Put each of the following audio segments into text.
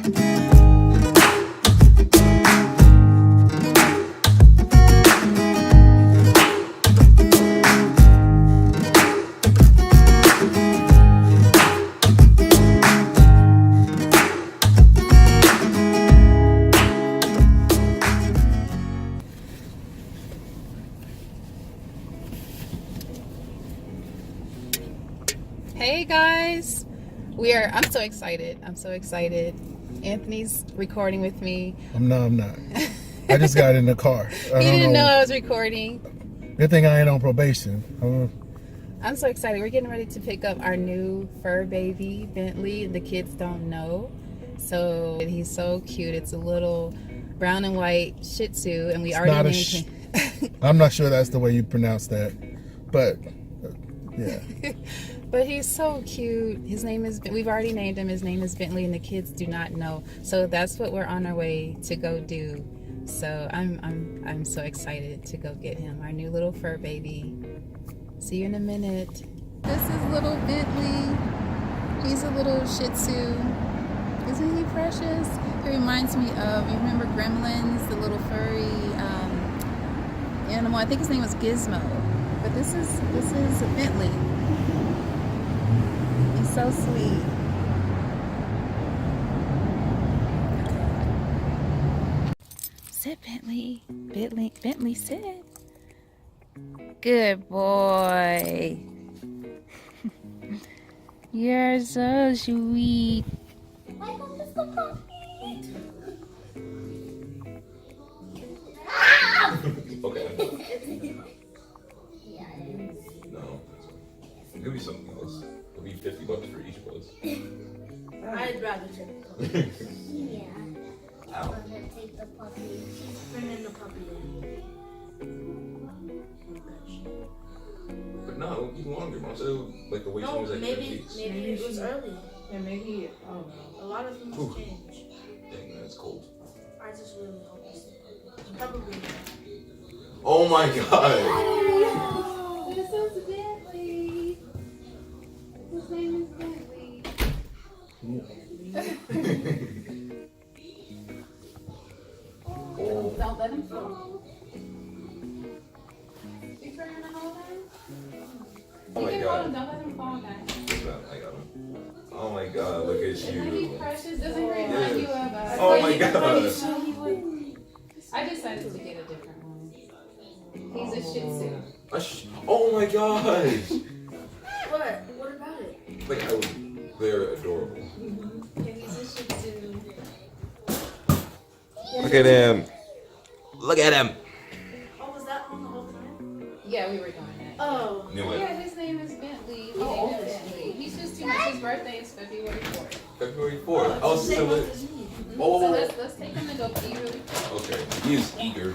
Hey guys, I'm so excited. I'm so excited. Anthony's recording with me. I'm not. I just got in the car. He didn't know I was recording. Good thing I ain't on probation. I'm so excited. We're getting ready to pick up our new fur baby, Bentley. The kids don't know. So he's so cute. It's a little brown and white Shih Tzu, and we already named him. I'm not sure that's the way you pronounce that, but yeah. But he's so cute. His name is, we've already named him. His name is Bentley, and the kids do not know. So that's what we're on our way to go do. So I'm so excited to go get him, our new little fur baby. See you in a minute. This is little Bentley. He's a little Shih Tzu. Isn't he precious? He reminds me of, you remember Gremlins, the little furry animal? I think his name was Gizmo. But this is Bentley. He's so sweet. Sit, Bentley. Bentley, sit. Good boy. You're so sweet. Okay. No. Give me something else. It'll be $50 for each of us. I'd rather take the puppy. Yeah. Ow. I'm gonna take the puppy. She's bringing the puppy in. But no, it'll be longer. Mom said like the wait time was like 3 weeks. Maybe it was early. Yeah, maybe. Oh A lot of things change. Dang, man, it's cold. I just really hope it's the puppy. Probably not. Oh my god! This is Bentley. His name is Bentley. Oh. Don't let him fall. You trying to hold him? Oh You my can hold god. him. Don't let him fall, guys. I got him. Oh my god, look at Isn't he you. precious? Doesn't he remind you of us? Oh my god. I decided to get a different one. He's a Shih Tzu. Oh my gosh! What? What about it? Like, they're adorable. Yeah, he's a Shih Tzu. Look at him. Look at him. Oh, was that on the whole time? Yeah, we were doing that. Oh. Knew it. Yeah, his name is Bentley. We named him Bentley. He's just too much. His birthday is February 4th. February 4th. Oh, Same so month as me. oh, So let's take him to go pee really quick. okay. He is eager.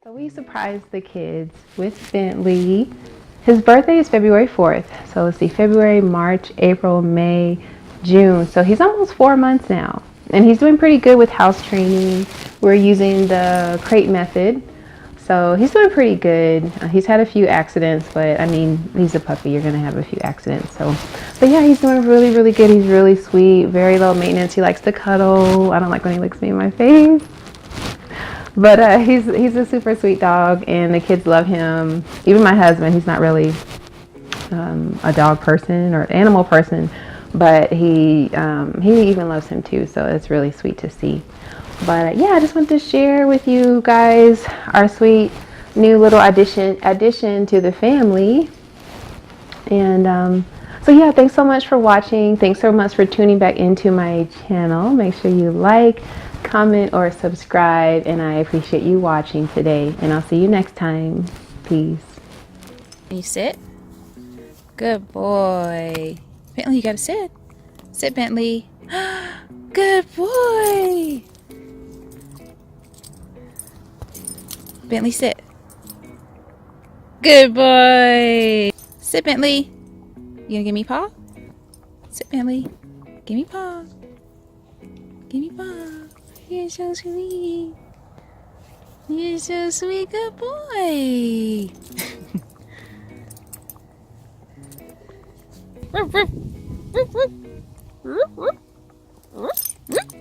So we surprised the kids with Bentley. His birthday is February 4th. So let's see, February, March, April, May, June. So he's almost 4 months now. And he's doing pretty good with house training. We're using the crate method. So he's doing pretty good. He's had a few accidents, but I mean, he's a puppy. You're gonna have a few accidents. But yeah, he's doing really, really good. He's really sweet, very low maintenance. He likes to cuddle. I don't like when he licks me in my face. But he's a super sweet dog, and the kids love him. Even my husband, he's not really a dog person or animal person, but he even loves him too. So it's really sweet to see. But yeah, I just want to share with you guys our sweet new little addition to the family. And so yeah, thanks so much for watching. Thanks so much for tuning back into my channel. Make sure you like, comment, or subscribe, and I appreciate you watching today, and I'll see you next time. Peace. Can you sit? Good boy. Bentley, you gotta sit. Sit, Bentley. Good boy. Bentley, sit. Good boy. Sit, Bentley. You gonna give me paw? Sit, Bentley. Give me paw. Give me paw. You're so sweet. You're so sweet. Good boy. Ruff, ruff. Ruff, ruff. Ruff, ruff. Ruff, ruff.